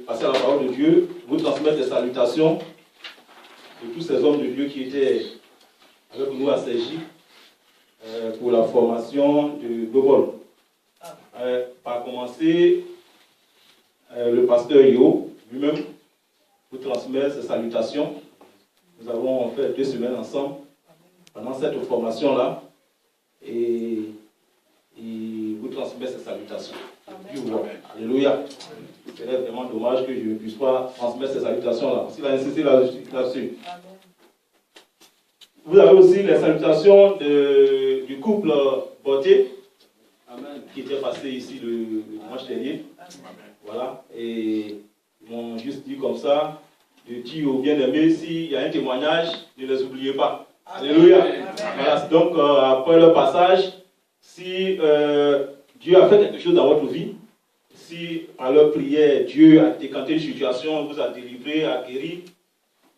passer à la parole de Dieu, vous transmettre les salutations de tous ces hommes de Dieu qui étaient avec nous à Sergi pour la formation de Global. Par commencer, le pasteur Yo lui-même vous transmet ses salutations. Nous avons fait 2 semaines ensemble pendant cette formation-là et il vous transmet ses salutations. Alléluia. C'est vraiment dommage que je ne puisse pas transmettre ces salutations-là, parce qu'il a insisté là-dessus. Vous avez aussi les salutations du couple Boté, qui était passé ici le dimanche dernier. Voilà, et ils m'ont juste dit comme ça, de dire aux bien-aimés, s'il y a un témoignage, ne les oubliez pas. Alléluia. Voilà, donc après le passage, si Dieu a fait quelque chose dans votre vie, si par leur prière, Dieu a décanté une situation, vous a délivré, a guéri,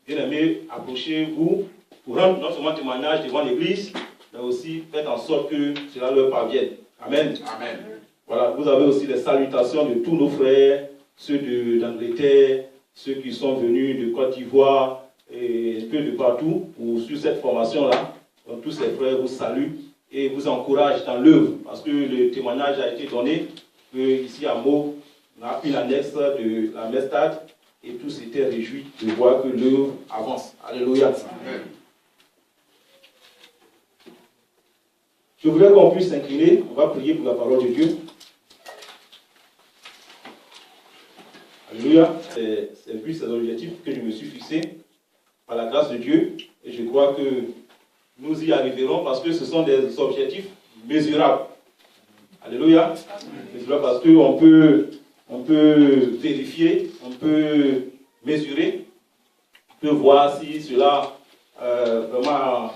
bien-aimés, approchez-vous pour rendre non seulement témoignage devant l'Église, mais aussi faites en sorte que cela leur parvienne. Amen. Amen. Voilà, vous avez aussi les salutations de tous nos frères, ceux d'Angleterre, ceux qui sont venus de Côte d'Ivoire et un peu de partout pour suivre cette formation-là. Donc tous ces frères vous saluent et vous encouragent dans l'œuvre, parce que le témoignage a été donné que ici à Meaux, on a une annexe de la Mestade et tous étaient réjouis de voir que l'œuvre avance. Alléluia. Amen. Je voudrais qu'on puisse s'incliner, on va prier pour la parole de Dieu. Alléluia. C'est plus ces objectifs que je me suis fixé par la grâce de Dieu et je crois que nous y arriverons parce que ce sont des objectifs mesurables. Alléluia. Mesurables parce qu'on peut vérifier, on peut mesurer, on peut voir si cela vraiment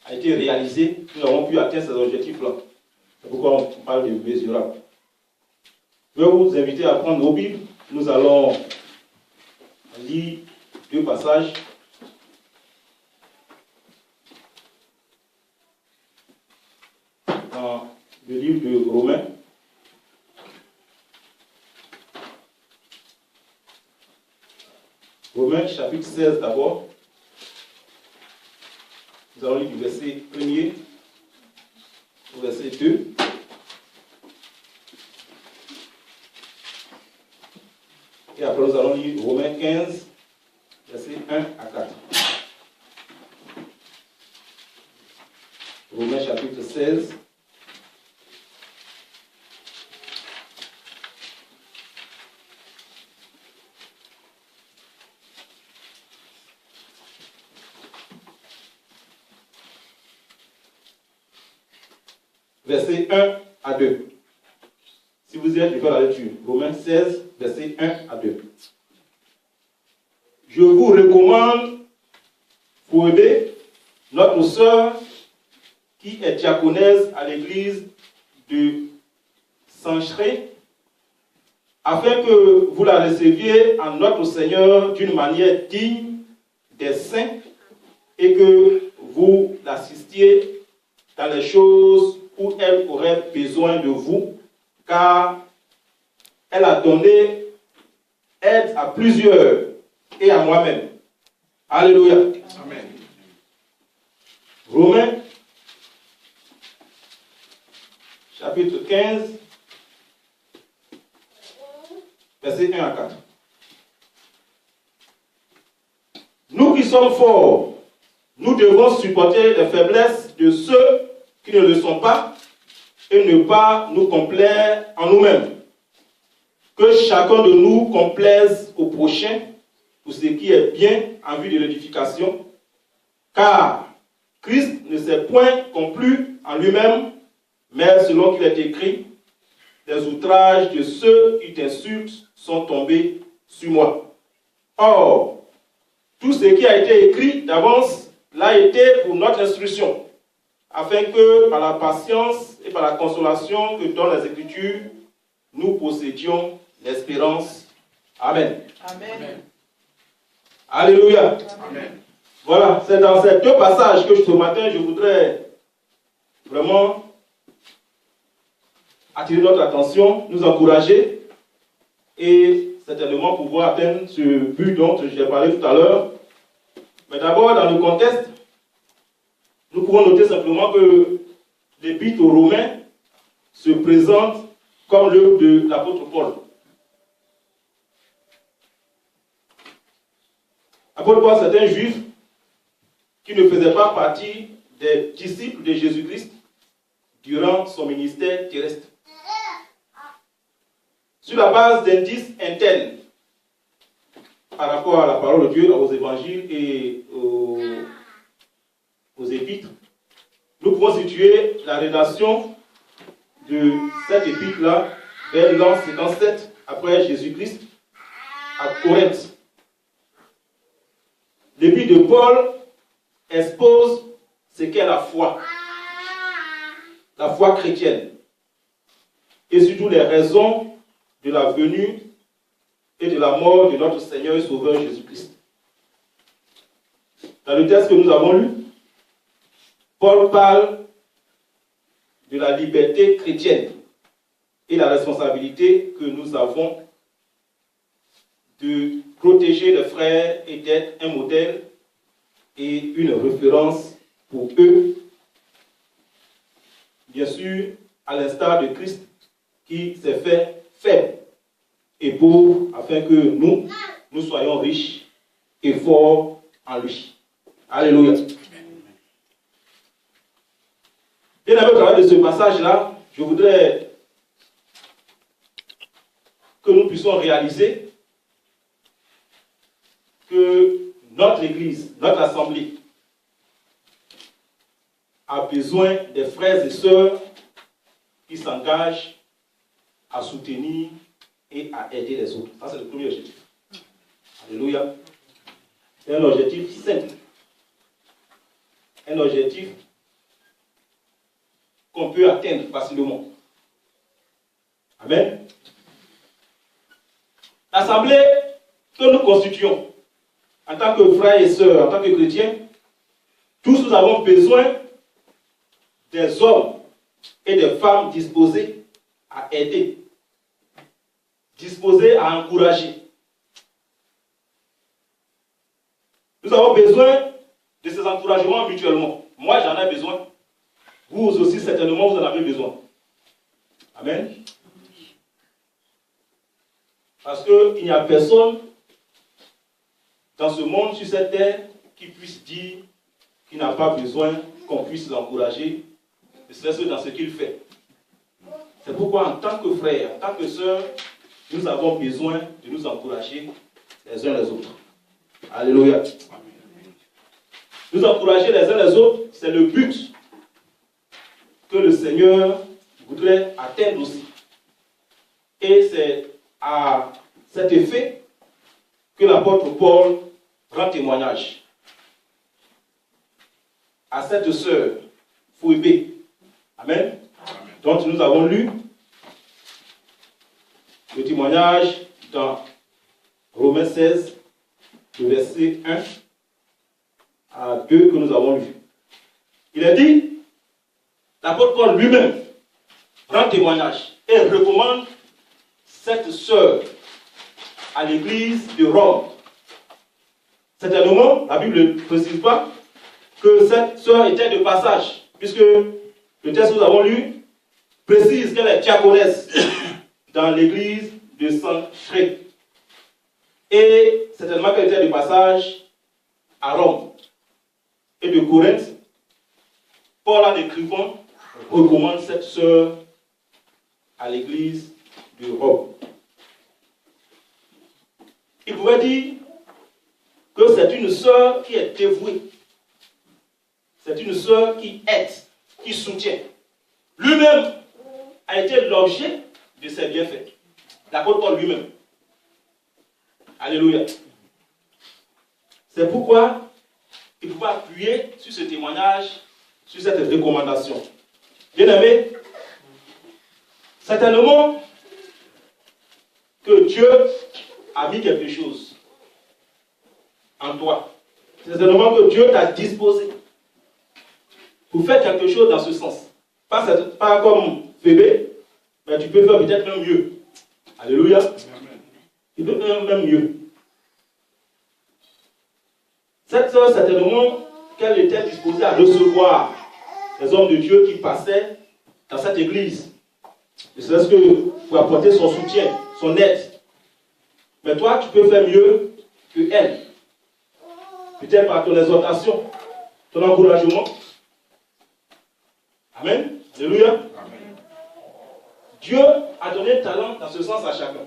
a été réalisé, nous avons pu atteindre ces objectifs-là. C'est pourquoi on parle de mesurable. Je vais vous inviter à prendre nos Bibles. Nous allons lire 2 passages. Dans le livre de Romains. Romains chapitre 16 d'abord. Nous allons lire du verset 1er au verset 2. Et après nous allons lire Romains 15, verset 1 à 4. Romains chapitre 16. Verset 1 à 2. Si vous êtes, je fais la lecture. Romains 16, verset 1 à 2. Je vous recommande Phoébé, notre sœur, qui est diaconesse à l'église de Sancheré, afin que vous la receviez en notre Seigneur d'une manière digne des saints et que vous l'assistiez dans les choses où elle aurait besoin de vous, car elle a donné aide à plusieurs et à moi-même. Alléluia. Amen. Romains, chapitre 15, verset 1 à 4. Nous qui sommes forts, nous devons supporter les faiblesses de ceux qui ne le sont pas et ne pas nous complaire en nous-mêmes. Que chacun de nous complaise au prochain pour ce qui est bien en vue de l'édification, car Christ ne s'est point complu en lui-même, mais selon qu'il est écrit, les outrages de ceux qui t'insultent sont tombés sur moi. Or, tout ce qui a été écrit d'avance l'a été pour notre instruction, afin que, par la patience et par la consolation que donnent les Écritures, nous possédions l'espérance. Amen. Amen. Alléluia. Amen. Voilà, c'est dans ces 2 passages que ce matin, je voudrais vraiment attirer notre attention, nous encourager. Et certainement pouvoir atteindre ce but dont j'ai parlé tout à l'heure. Mais d'abord, dans le contexte, nous pouvons noter simplement que l'épître aux Romains se présente comme l'œuvre de l'apôtre Paul. L'apôtre Paul, c'est un juif qui ne faisait pas partie des disciples de Jésus-Christ durant son ministère terrestre. Sur la base d'indices internes par rapport à la parole de Dieu, aux évangiles et aux épîtres, nous pouvons situer la rédaction de cette épître-là vers l'an 57 après Jésus-Christ à Corinthe. L'épître de Paul expose ce qu'est la foi chrétienne, et surtout les raisons de la venue et de la mort de notre Seigneur et Sauveur Jésus-Christ. Dans le texte que nous avons lu, Paul parle de la liberté chrétienne et la responsabilité que nous avons de protéger les frères et d'être un modèle et une référence pour eux, bien sûr, à l'instar de Christ qui s'est fait faible et pauvre afin que nous soyons riches et forts en lui. Alléluia. Bien aimé, au travers de ce passage-là, je voudrais que nous puissions réaliser que notre Église, notre assemblée, a besoin des frères et sœurs qui s'engagent à soutenir et à aider les autres. Ça, c'est le premier objectif. Alléluia. C'est un objectif simple. Un objectif qu'on peut atteindre facilement. Amen. L'assemblée que nous constituons en tant que frères et sœurs, en tant que chrétiens, tous nous avons besoin des hommes et des femmes disposés à aider, disposés à encourager. Nous avons besoin de ces encouragements mutuellement. Moi, j'en ai besoin. Vous aussi, certainement, vous en avez besoin. Amen. Parce qu'il n'y a personne dans ce monde, sur cette terre, qui puisse dire qu'il n'a pas besoin qu'on puisse l'encourager, ne serait-ce que dans ce qu'il fait. C'est pourquoi, en tant que frères, en tant que sœurs, nous avons besoin de nous encourager les uns les autres. Alléluia. Nous encourager les uns les autres, c'est le but que le Seigneur voudrait atteindre aussi. Et c'est à cet effet que l'apôtre Paul rend témoignage à cette sœur Phoébé. Amen. Donc nous avons lu le témoignage dans Romains 16, le verset 1 à 2 que nous avons lu. Il est dit, l'apôtre Paul lui-même rend témoignage et recommande cette sœur à l'église de Rome. Certainement, la Bible ne précise pas que cette sœur était de passage, puisque le texte que nous avons lu précise qu'elle est diaconesse dans l'église de Saint-Chré. Et certainement qu'elle était de passage à Rome. Et de Corinthe, Paul, en écrivant, recommande cette sœur à l'église de Rome. Il pouvait dire que c'est une sœur qui est dévouée. C'est une sœur qui aide, qui soutient. Lui-même a été l'objet de ses bienfaits. L'apôtre Paul lui-même. Alléluia. C'est pourquoi il pouvait appuyer sur ce témoignage, sur cette recommandation. Bien-aimé, certainement que Dieu a mis quelque chose en toi. Certainement que Dieu t'a disposé pour faire quelque chose dans ce sens. Pas comme Phébé, mais tu peux faire peut-être même mieux. Alléluia. Il peut faire même mieux. Cette sœur, certainement, qu'elle était disposée à recevoir les hommes de Dieu qui passaient dans cette église. Et c'est ce que pour apporter son soutien, son aide. Mais toi, tu peux faire mieux que elle. Peut-être par ton exhortation, ton encouragement. Amen. Alléluia. Amen. Dieu a donné un talent dans ce sens à chacun.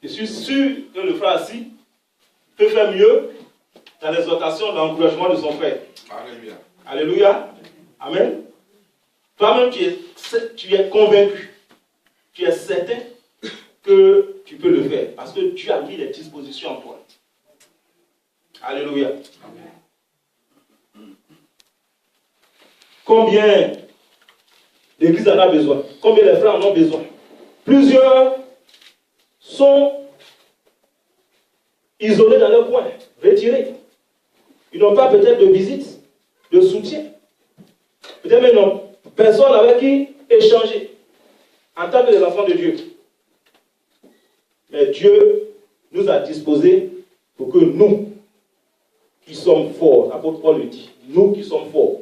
Je suis sûr que le frère assis peut faire mieux dans l'exhortation, dans l'encouragement de son frère. Alléluia. Alléluia. Amen. Toi-même, tu es convaincu, tu es certain que tu peux le faire parce que Dieu a mis les dispositions en toi. Alléluia. Amen. Combien l'Église en a besoin? Combien les frères en ont besoin? Plusieurs sont isolés dans leur coin, retirés. Ils n'ont pas peut-être de visite, de soutien. Peut-être même non. Personne avec qui échanger en tant que des enfants de Dieu. Mais Dieu nous a disposés pour que nous, qui sommes forts, l'apôtre Paul le dit, nous qui sommes forts,